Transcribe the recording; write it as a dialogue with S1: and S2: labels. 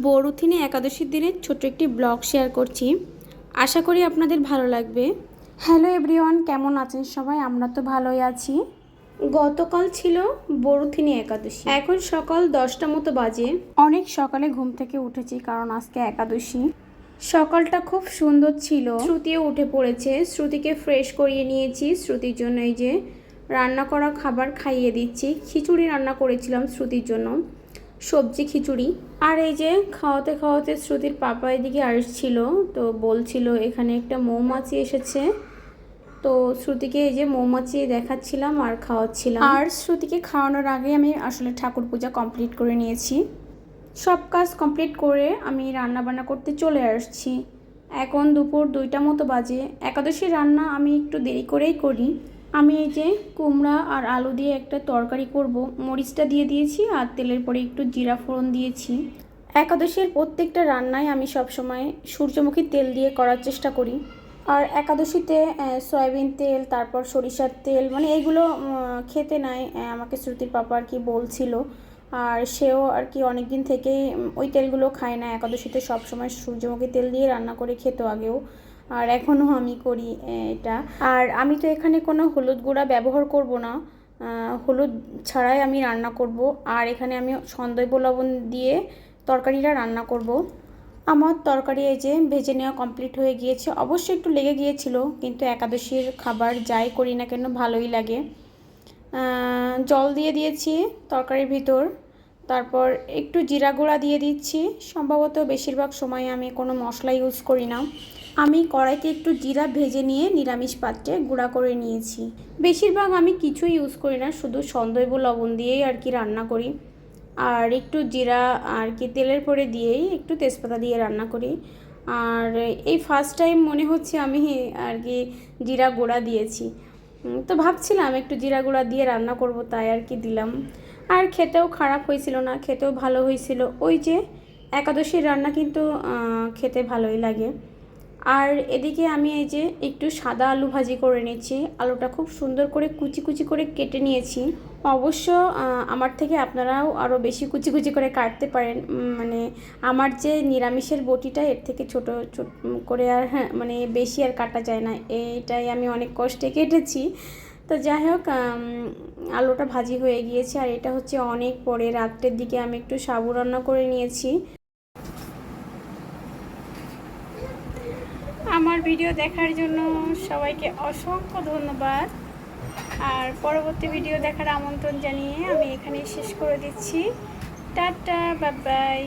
S1: বড়থিনী একাদশীর দিনের ছোট্ট একটি ব্লগ শেয়ার করছি, আশা করি আপনাদের ভালো লাগবে। হ্যালো এভরিওয়ান, কেমন আছেন সবাই? আমরা তো ভালোই আছি। গতকাল ছিল বড়থিনী একাদশী, এখন সকাল 10টা মতো বাজে। অনেক সকালে ঘুম থেকে উঠেছি কারণ আজকে একাদশী। সকালটা খুব সুন্দর ছিল। শ্রুতিও উঠে পড়েছে, শ্রুতিকে ফ্রেশ করিয়ে নিয়েছি। শ্রুতির জন্য এই যে রান্না করা খাবার খাইয়ে দিচ্ছি। খিচুড়ি রান্না করেছিলাম শ্রুতির জন্য, সবজি খিচুড়ি। আর এই যে খাওয়াতে খাওয়াতে শ্রুতির পাপা এদিকে আসছিল, তো বলছিল এখানে একটা মৌমাছি এসেছে। তো শ্রুতিকে এই যে মৌমাছি দেখাচ্ছিলাম আর খাওয়াচ্ছিলাম। আর শ্রুতিকে খাওয়ানোর আগে আমি আসলে ঠাকুর পূজা কমপ্লিট করে নিয়েছি। সব কাজ কমপ্লিট করে আমি রান্না বান্না করতে চলে আসছি। এখন দুপুর 2টা মতো বাজে। একাদশী রান্না আমি একটু দেরি করেই করি। আমি এই যে কুমড়া আর আলু দিয়ে একটা তরকারি করব, মরিচটা দিয়ে দিয়েছি আর তেলের পরে একটু জিরা ফোড়ন দিয়েছি। একাদশীর প্রত্যেকটা রান্নায় আমি সবসময় সূর্যমুখী তেল দিয়ে করার চেষ্টা করি। আর একাদশীতে সয়াবিন তেল, তারপর সরিষার তেল, মানে এইগুলো খেতে নাই, আমাকে শ্রুতির পাপা আর কি বলছিল। আর সেও আর কি অনেক দিন থেকেই ওই তেলগুলো খায় না। একাদশীতে সবসময় সূর্যমুখী তেল দিয়ে রান্না করে খেত আগেও, আর এখনও আমি করি এটা। আর আমি তো এখানে কোনো হলুদ গুঁড়া ব্যবহার করব না, হলুদ ছাড়াই আমি রান্না করব। আর এখানে আমি সন্দৈব লবণ দিয়ে তরকারিটা রান্না করব। আমার তরকারি এই যে ভেজে নেওয়া কমপ্লিট হয়ে গিয়েছে। অবশ্যই একটু লেগে গিয়েছিল, কিন্তু একাদশীর খাবার যাই করি না কেন ভালোই লাগে। জল দিয়ে দিয়েছি তরকারির ভিতর, তারপর একটু জিরা গুঁড়া দিয়ে দিচ্ছি। সম্ভবত বেশিরভাগ সময় আমি কোনো মশলা ইউজ করি না। আমি কড়াইতে একটু জিরা ভেজে নিয়ে নিরামিষ পাত্রে গুঁড়া করে নিয়েছি। বেশিরভাগ আমি কিছুই ইউজ করি না, শুধু সন্দৈব লবণ দিয়েই আর কি রান্না করি। আর একটু জিরা আর কি তেলের পরে দিয়েই একটু তেজপাতা দিয়ে রান্না করি। আর এই ফার্স্ট টাইম মনে হচ্ছে আমি আর কি জিরা গুঁড়া দিয়েছি। তো ভাবছিলাম একটু জিরা গুঁড়া দিয়ে রান্না করব, তাই আর কি দিলাম। আর খেতেও খারাপ হয়েছিল না, খেতেও ভালো হয়েছিল। ওই যে একাদশীর রান্না কিন্তু খেতে ভালোই লাগে। আর এদিকে আমি এই যে একটু সাদা আলু ভাজি করে নিচ্ছি। আলুটা খুব সুন্দর করে কুচি কুচি করে কেটে নিয়েছি। অবশ্য আমার থেকে আপনারাও আরও বেশি কুচি কুচি করে কাটতে পারেন। মানে আমার যে নিরামিষের বটিটা, এর থেকে ছোট ছোট করে আর মানে বেশি আর কাটা যায় না, এইটাই আমি অনেক কষ্টে কেটেছি। তো যাই হোক, আলুটা ভাজি হয়ে গিয়েছে। আর এটা হচ্ছে অনেক পরে রাত্রের দিকে আমি একটু সাবু রান্না করে নিয়েছি। আমার ভিডিও দেখার জন্য সবাইকে অসংখ্য ধন্যবাদ। আর পরবর্তী ভিডিও দেখার আমন্ত্রণ জানিয়ে আমি এখানেই শেষ করে দিচ্ছি। Tata, bye bye.